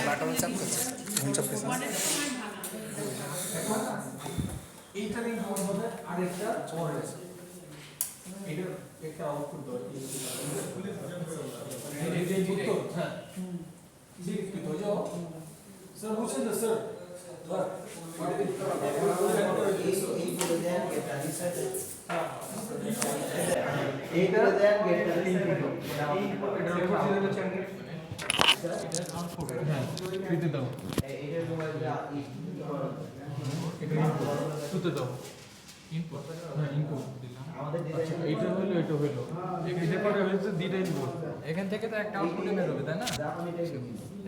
Button চাপ করছে ঘুম চাপ করছে এইটারই মধ্যে আরেকটা ওর আছে এটার একটা আউটপুট দাও এই যে উত্তর হ্যাঁ জি কি তো যাও স্যার বুঝছেন তো স্যার এইটা দেন গেটটা হ্যাঁ ফ্রিতে দাও এইটার টুতে দাও ইনপুট হ্যাঁ ইনপুট দিলাম আমাদের এটা হলো এটা হলো এটা পরে হচ্ছে দুইটা ইনপুট এখান থেকে তো একটা আউটপুট বের হবে তাই না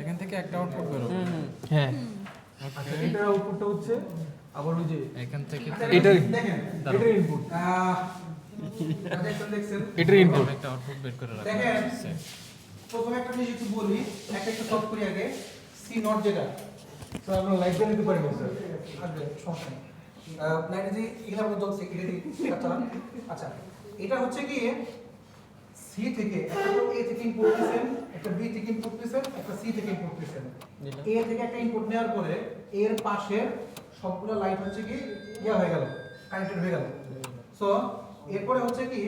এখান থেকে একটা আউটপুট বের হবে হ্যাঁ আচ্ছা এটার আউটপুটটা হচ্ছে আবার ওই যে এখান থেকে এটা দেখেন এটার ইনপুট এটার ইনপুট একটা আউটপুট বের করে রাখা দেখেন প্রথমে একটা জিনিস একটু বলি একটা সলভ করি আগে সি নট যেটা স্যার আমরা লাইভ দিয়ে নিতে পারবেন স্যার আসবে সমস্যা নেই লাইনে যে এগুলো আমরা দল সেক্রেটারি চালান আচ্ছা এটা হচ্ছে কি সি থেকে একটা এ থেকে ইনপুট দিবেন একটা বি থেকে ইনপুট দিবেন একটা সি থেকে ইনপুট দিবেন এ থেকে একটা ইনপুট নেওয়ার পরে এর পাশের সবগুলো লাইট হচ্ছে কি ইয়া হয়ে গেল কানেক্টেড হয়ে গেল সো এরপরে হচ্ছে কি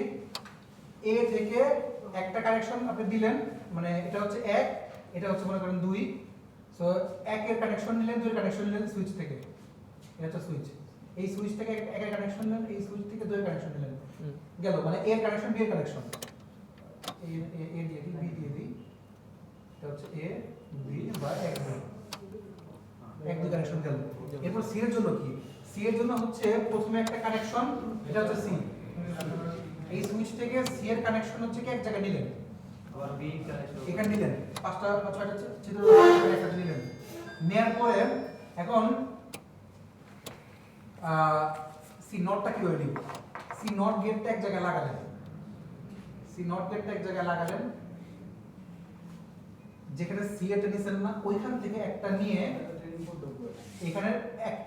এ থেকে একটা কানেকশন আপনি দিলেন মানে এটা হচ্ছে 1 এটা হচ্ছে মনে করেন 2 সো 1 এর কানেকশন নিলেন 2 এর কানেকশন নিলেন সুইচ থেকে এটা হচ্ছে সুইচ এই সুইচ থেকে 1 এর কানেকশন নিলেন এই সুইচ থেকে 2 এর কানেকশন নিলেন গেল মানে এ এর কানেকশন বি এর কানেকশন এ দিয়ে দিই বি দিয়ে দিই এটা হচ্ছে এ বি বা 1 দুই কানেকশন গেল এরপর সি এর জন্য কি সি এর জন্য হচ্ছে প্রথমে একটা কানেকশন এটা হচ্ছে সি এই সুইচ থেকে সি এর কানেকশন হচ্ছে কি এক জায়গায় নিলেন আবার বি কানেকশন এখানে নিলেন পাঁচটা বা ছয়টা ছিদ্র একটা নিলেন নেয়ার পরে এখন সি নটটা কিভাবে নিব সি নট গেটটা এক জায়গায় লাগালেন সি নট গেটটা এক জায়গায় লাগালেন যেখানে সি এটা নিছেন না ওইখান থেকে একটা নিয়ে এখানে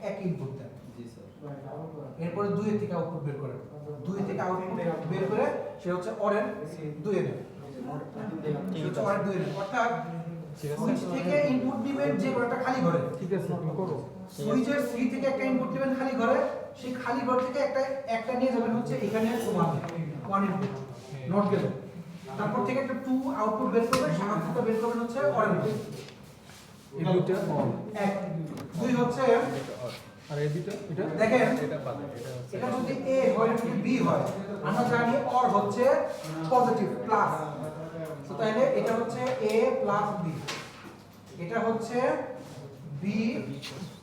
এক ইনপুট দেন জি স্যার এরপরে 2 এর থেকে আউটপুট বের করেন 2 থেকে আউটপুট বের করে সে হচ্ছে অরের 2 এর অরের 2 এর অর্থাৎ সুইচ থেকে ইনপুট দিবেন যে একটা খালি ঘরে ঠিক আছে করো সুইচের সি থেকে একটা ইনপুট দিবেন খালি ঘরে সেই খালি ঘর থেকে একটা নিয়ে যাবেন হচ্ছে এখানে 1 ইনপুট নট গেল তারপর থেকে একটা 2 আউটপুট বের করবে সেই আউটপুটটা বের করবেন হচ্ছে অরের এই দুটো অন 1 2 হচ্ছে আর এই দুটো এটা দেখেন এটা যদি এ হয় যদি বি হয় আমরা জানি অর হচ্ছে পজিটিভ প্লাস তো তাহলে এটা হচ্ছে এ প্লাস বি এটা হচ্ছে বি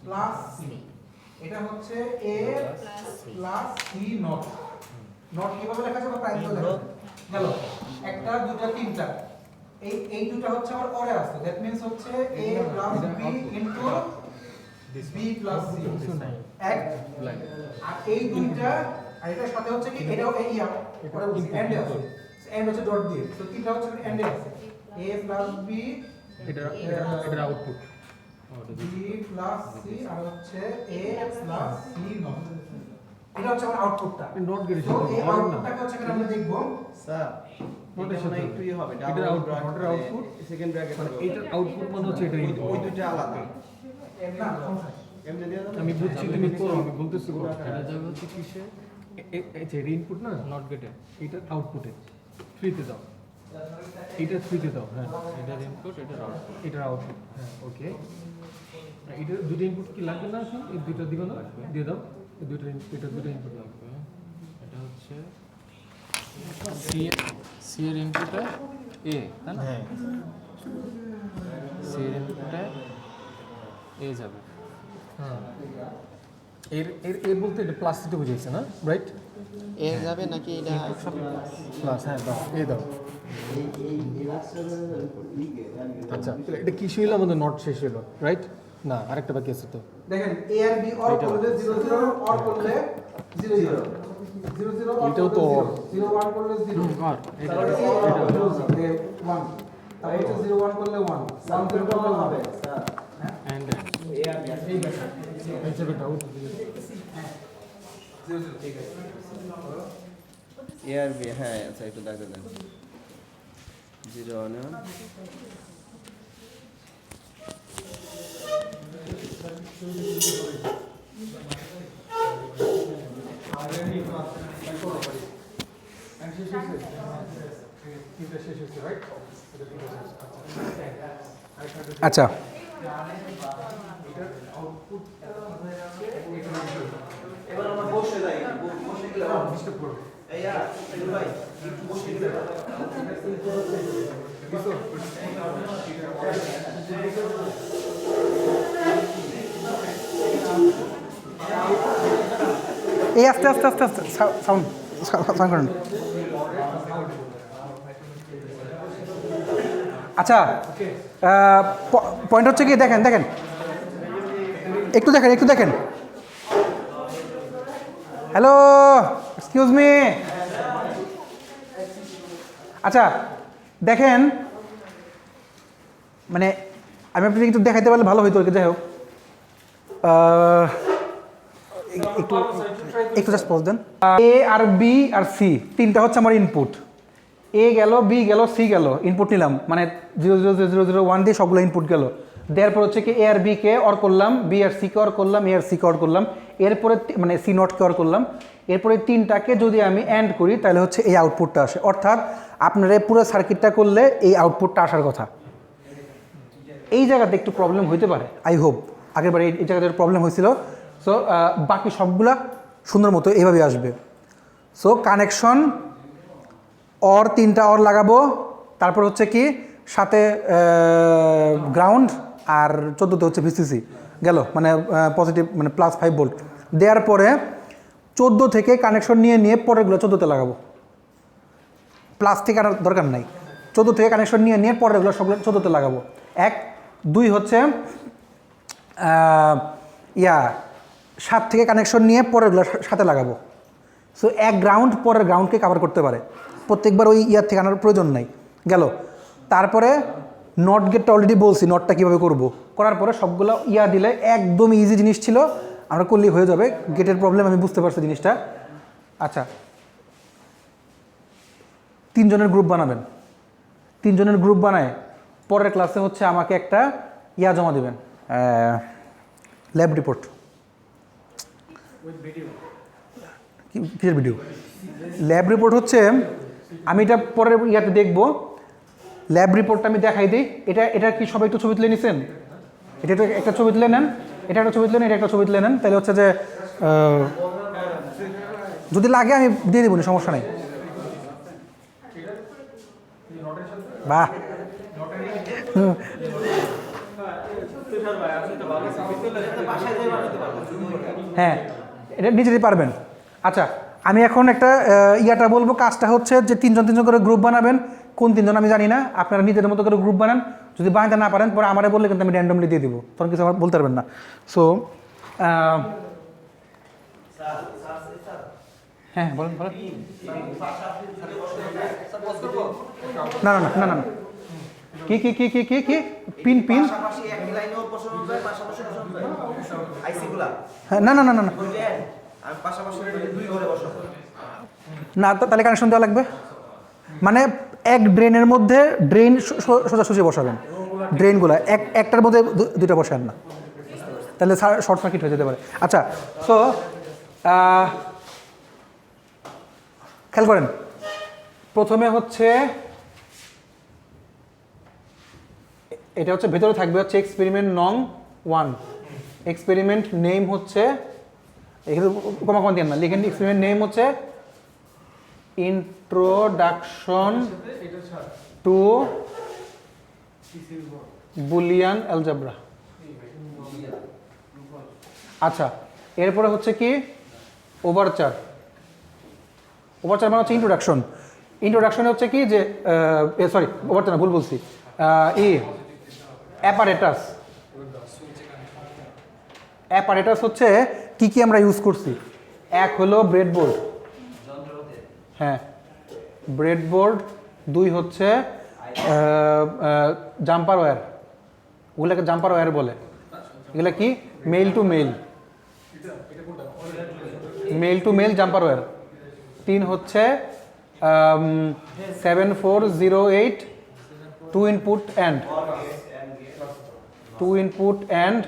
প্লাস সি এটা হচ্ছে এ প্লাস সি নট নট কিভাবে লেখা যাবে প্রাইম তো লেখা গেল একটা দুটো তিনটা এই দুটো হচ্ছে আমার অরে আছে দ্যাট মিন্স হচ্ছে a plus b into b plus c এক আর এই দুইটা আর এটার সাথে হচ্ছে কি এটাও এই এটা এন্ডে আছে এন্ড হচ্ছে ডট দিয়ে তো তিনটা হচ্ছে এন্ডে আছে a প্লাস b এটা আউটপুট b প্লাস c আর হচ্ছে a প্লাস c নট এটা হচ্ছে আমার আউটপুটটা নট গেট তো এই আউটপুটটাকে হচ্ছে আমরা দেখব স্যার নোটেশন একটুই হবে এটার আউটপুট সেকেন্ড ব্র্যাকেট মানে এটার আউটপুট মানে হচ্ছে এটা ওই দুটো আলাদা না এমনি দিয়ে দাও আমি বুঝছি তুমি করো আমি বলতেছি এটা যাবে হচ্ছে কিসে এটা ইনপুট না নট গেটে এটা আউটপুটে ফ্রিতে দাও এটা ফ্রিতে দাও হ্যাঁ এটার ইনপুট এটার আউটপুট এটার আউটপুট হ্যাঁ ওকে এটা দুটো ইনপুট কি লাগবে না এখন এই দুটো দিও না দিয়ে দাও এই দুটো এটা দুটো ইনপুট লাগবে এটা হচ্ছে সি এর ইনপুটে এ তাই না হ্যাঁ সি এর ইনপুটে এ যাবে হ্যাঁ এর এর এ বলতে এটা প্লাস দিতে বুঝাইছে না রাইট এ যাবে নাকি এটা প্লাস হ্যাঁ দাও এ দাও আচ্ছা এটা কি ছিল আমাদের নট শেষ হলো রাইট না আরেকটা বাকি আছে তো দেখেন এ আর বি অর করলে 0 0 অর করলে 0 0 0 0 এটাও তো 0 1 করলে 0 আর এটা 1 তাহলে 0 1 করলে 1 1 করলে হবে স্যার এন্ড এ আর বি এই ব্যাপার এই যে ডাউট 0 0 ঠিক আছে এ আর বি হ্যাঁ আচ্ছা একটু দেখতে দেন 0 না আচ্ছা এবার আমরা বসে যাই বসে গেলে এইয়া ভাই একটু বসে গেলে এই আস্তে আস্তে আস্তে আস্তে সাউন্ড সাউন্ড করেন। আচ্ছা পয়েন্ট হচ্ছে কি দেখেন দেখেন একটু দেখেন একটু দেখেন। Hello excuse me. আচ্ছা দেখেন মানে আমি আপনাকে একটু দেখাইতে পারলে ভালো হইতো আর কি। যাই হোক একটু একটু জাস্ট পজ দেন। এ আর বি আর সি তিনটা হচ্ছে আমার ইনপুট। এ গেল, বি গেল, সি গেল, ইনপুট নিলাম মানে 0.0.0.0.1 দিয়ে সবগুলো ইনপুট গেল। দেওয়ার পর হচ্ছে কি এ আর বি কে অর করলাম, বি আর সি কে অর করলাম, এ আর সি কে অর করলাম, এরপরে মানে সি নট কে অর করলাম। এরপরে তিনটাকে যদি আমি অ্যান্ড করি তাহলে হচ্ছে এই আউটপুটটা আসে। অর্থাৎ আপনারা পুরো সার্কিটটা করলে এই আউটপুটটা আসার কথা। এই জায়গাতে একটু প্রবলেম হইতে পারে, আই হোপ। আগেরবার এই জায়গাতে প্রবলেম হয়েছিল। সো বাকি সবগুলা সুন্দর মতো এইভাবে আসবে। সো কানেকশন অর তিনটা অর লাগাবো, তারপর হচ্ছে কি সাথে গ্রাউন্ড আর 14তে হচ্ছে ভিসিসি গেল মানে পজিটিভ মানে +5 ভোল্ট। দেওয়ার পরে 14 থেকে কানেকশন নিয়ে নিয়ে পরেরগুলো 14তে লাগাবো। প্লাস থেকে আর দরকার নাই, 14 থেকে কানেকশন নিয়ে নিয়ে পরেরগুলো সবগুলো 14তে লাগাবো। 1 2 হচ্ছে 7 থেকে কানেকশন নিয়ে পরেরগুলো সাথে লাগাবো। সো এক গ্রাউন্ড পরের গ্রাউন্ডকে কভার করতে পারে, প্রত্যেকবার ওই ইয়ার থেকে আনার প্রয়োজন নাই গেল। তারপরে নট গেটটা অলরেডি বলছি নটটা কীভাবে করব। করার পরে সবগুলো ইয়া দিলে একদম ইজি জিনিস ছিল, আমরা করলেই হয়ে যাবে। গেটের প্রবলেম আমি বুঝতে পারছি জিনিসটা। আচ্ছা 3 জনের গ্রুপ বানাবেন। 3 জনের গ্রুপ বানায় পরের ক্লাসে হচ্ছে আমাকে একটা ইয়া জমা দেবেন, ল্যাব রিপোর্ট। কিসের ভিডিও? ল্যাব রিপোর্ট হচ্ছে আমি এটা পরের ইয়াতে দেখবো। ল্যাব রিপোর্টটা আমি দেখাই দিই। এটা কি সবাই একটু ছবি তুলে নিছেন? এটা একটা ছবি তুলে নেন, এটা একটা ছবি তুলে নেন, এটা একটা ছবি তুলে নেন। তাহলে হচ্ছে যে যদি লাগে আমি দিয়ে দেবো, সমস্যা নেই। বাহ হ্যাঁ এটা নিজেই পারবেন। আচ্ছা আমি এখন একটা ইয়াটা বলবো। কাজটা হচ্ছে যে 3 জন 3 জন করে গ্রুপ বানাবেন। কোন 3 জন আমি জানি না, আপনারা নিজেদের মতো করে গ্রুপ বানান। যদি বানাতে না পারেন পরে আমারে বললে কিন্তু আমি র্যান্ডমলি দিয়ে দিব, তখন কিছু আমার বলতে পারবেন না। সো হ্যাঁ বলেন বলেন। না না না না না কি কি কি কি কি কি পিন পিন হ্যাঁ না না না না না তাহলে কানেকশন দেওয়া লাগবে। মানে এক ড্রেনের মধ্যে ড্রেন সোজাসুজি বসাবেন, ড্রেনগুলো একটার মধ্যে দুইটা বসান না, তাহলে শর্ট সার্কিট হয়ে যেতে পারে। আচ্ছা সো খেয়াল করেন, প্রথমে হচ্ছে এটা হচ্ছে ভেতরে থাকবে হচ্ছে এক্সপেরিমেন্ট নং 1। এক্সপেরিমেন্ট নেম হচ্ছে এখানে কমা কমা দিয়ে না, লিখেন এক্সপেরিমেন্ট নেম হচ্ছে ইন্ট্রোডাকশন টু বুলিয়ান অ্যালজেব্রা। আচ্ছা এরপরে হচ্ছে কি ওভারচার। ওভারচার মানে হচ্ছে ইন্ট্রোডাকশন। ইন্ট্রোডাকশনে হচ্ছে কি যে সরি ওভারচার না, ভুল বলছি। অ্যাপারেটাস। অ্যাপারেটাস হচ্ছে কি কি আমরা ইউজ করছি। এক হলো ব্রেডবোর্ড, হ্যাঁ ব্রেডবোর্ড। 2 হচ্ছে জাম্পার ওয়্যার, ওগুলোকে জাম্পার ওয়্যার বলে। এগুলো কি male to male, male to male jumper wire. 3 হচ্ছে 7408 2 ইনপুট অ্যান্ড 2 ইনপুট অ্যান্ড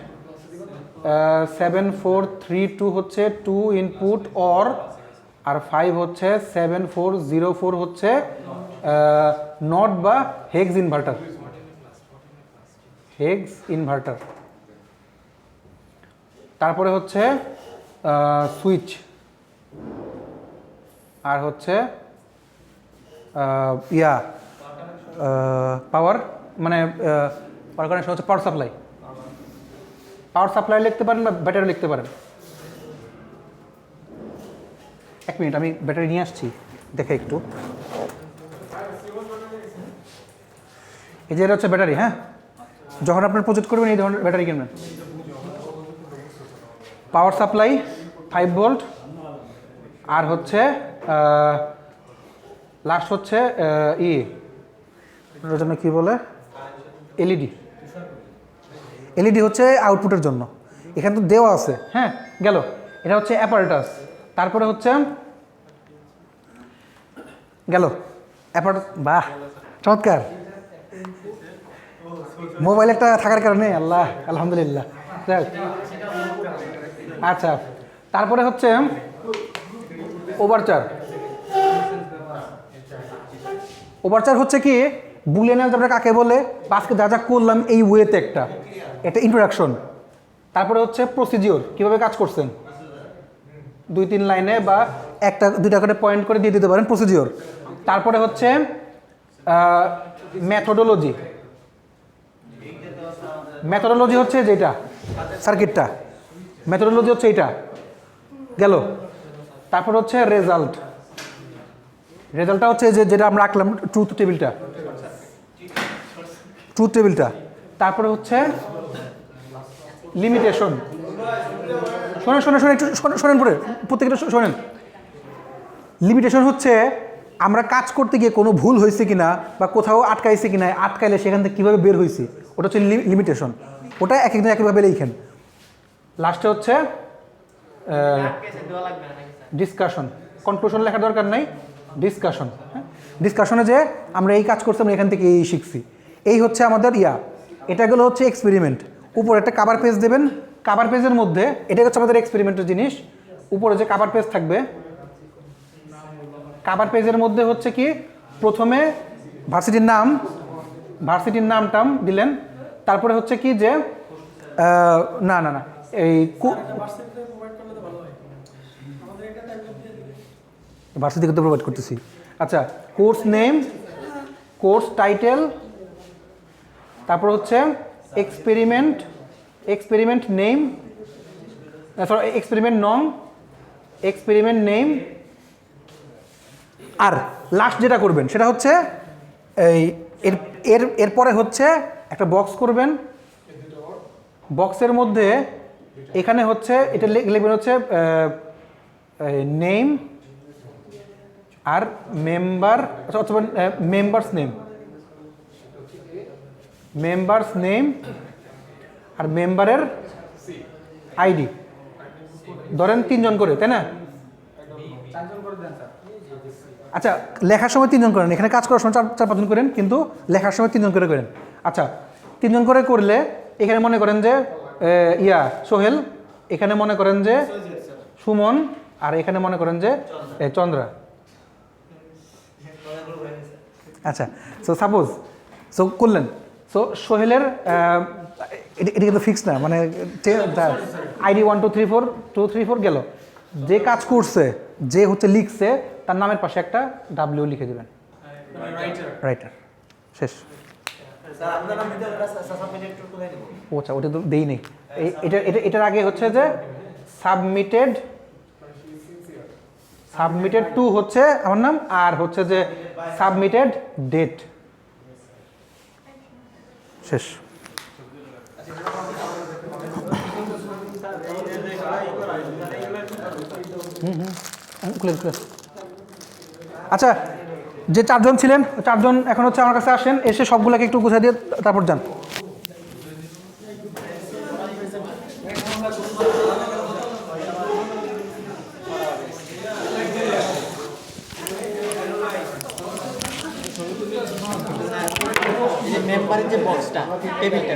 7432 হচ্ছে 2 ইনপুট অর, আর 5 হচ্ছে 7404 হচ্ছে নট বা হেক্স ইনভার্টার। Hex inverter. তারপরে হচ্ছে সুইচ, আর হচ্ছে পাওয়ার, মানে পাওয়ার কানেকশন হচ্ছে পাওয়ার সাপ্লাই। পাওয়ার সাপ্লাই লিখতে পারেন বা ব্যাটারি লিখতে পারেন। এক মিনিট, আমি ব্যাটারি নিয়ে আসছি, দেখে একটু। এই যে এটা হচ্ছে ব্যাটারি। হ্যাঁ, যখন আপনার প্রজেক্ট করবেন এই ধরনের ব্যাটারি কিনবেন। পাওয়ার সাপ্লাই 5 ভোল্ট, আর হচ্ছে লাস্ট হচ্ছে এটার জন্য কি বলে, এলইডি। এলইডি হচ্ছে আউটপুটের জন্য, এখানে তো দেওয়া আছে। হ্যাঁ, গেল। এটা হচ্ছে অ্যাপারেটাস। তারপরে হচ্ছে গেল অ্যাপারেটাস। বাহ, চমৎকার। মোবাইল একটা থাকার কারণে আল্লাহ, আলহামদুলিল্লাহ। আচ্ছা, তারপরে হচ্ছে ওভারচার। ওভারচার হচ্ছে কি, বুলিয়ান অ্যালজেব্রা কাকে বলে, আজকে যা যা করলাম এই ওয়েতে একটা ইন্ট্রোডাকশন। তারপরে হচ্ছে প্রসিডিওর, কিভাবে কাজ করছেন 2-3 লাইনে বা 1-2টা করে পয়েন্ট করে দিয়ে দিতে পারেন, প্রসিডিওর। তারপরে হচ্ছে মেথোডোলজি। মেথোডোলজি হচ্ছে যেটা সার্কিটটা, মেথোডোলজি হচ্ছে এইটা, গেল। তারপর হচ্ছে রেজাল্ট। রেজাল্টটা হচ্ছে যেটা আমরা রাখলাম, ট্রুথ টেবিলটা। ট্রুথ টেবিলটা। তারপরে হচ্ছে লিমিটেশন। শোনেন শোনেন শোনেন একটু শোনেন, পরে প্রত্যেকটা শোনেন। লিমিটেশন হচ্ছে আমরা কাজ করতে গিয়ে কোনো ভুল হয়েছে কিনা বা কোথাও আটকাইছে কিনা, আটকাইলে সেখান থেকে কীভাবে বের হয়েছে, ওটা হচ্ছে লিমিটেশন। ওটা এক একদিন একইভাবে লিখেন। লাস্টে হচ্ছে ডিসকাশন। কনক্লুশন লেখার দরকার নাই, ডিসকাশন। ডিসকাশনে যে আমরা এই কাজ করছি, আমরা এখান থেকে এই শিখছি, এই হচ্ছে আমাদের এটা গেলো হচ্ছে এক্সপেরিমেন্ট। উপরে একটা কাভার পেজ দেবেন, কাভার পেজের মধ্যে এটা হচ্ছে আমাদের এক্সপেরিমেন্টের জিনিস। উপরে যে কাভার পেজ থাকবে, কাভার পেজের মধ্যে হচ্ছে কি, প্রথমে ভার্সিটির নাম দিলেন। তারপরে হচ্ছে কি যে না না না এই ভার্সিটি থেকে প্রোভাইড করতেছি। আচ্ছা, কোর্স নেম, কোর্স টাইটেল, তারপর হচ্ছে এক্সপেরিমেন্ট নেম, সরি এক্সপেরিমেন্ট নং, এক্সপেরিমেন্ট নেম। আর লাস্ট যেটা করবেন সেটা হচ্ছে এরপরে হচ্ছে একটা বক্স করবেন। বক্সের মধ্যে এখানে হচ্ছে এটা লিখবেন হচ্ছে নেম আর মেম্বার, অথবা মেম্বার্স নেম আর মেম্বারের আইডি। ধরেন 3 জন করে, তাই না? আচ্ছা, লেখার সময় 3 জন করেন, এখানে কাজ করার সময় 4-5 জন করেন, কিন্তু লেখার সময় 3 জন করে করেন। আচ্ছা, 3 জন করে করলে এখানে মনে করেন যে সোহেল, এখানে মনে করেন যে সুমন, আর এখানে মনে করেন যে চন্দ্রা। আচ্ছা, সো সাপোজ করলেন, সো সোহেলের এটা কিন্তু ফিক্স না, মানে আইডি 1 2 3 4 2 3 4 গেল। যে কাজ করছে, যে হচ্ছে লিখছে, তার নামের পাশে একটা ডাব্লিউ লিখে দেবেন, রাইটার। শেষ। আচ্ছা, ওটা তো দেই নেই। এটার আগে হচ্ছে যে সাবমিটেড টু হচ্ছে আমার নাম, আর হচ্ছে যে সাবমিটেড ডেট। শেষ। আচ্ছা, যে 4 জন ছিলেন, 4 জন এখন হচ্ছে আমার কাছে আসেন, এসে সবগুলোকে একটু গুছিয়ে দিয়ে তারপর যান। মেম্বারের যে বক্সটা, টেবিলটা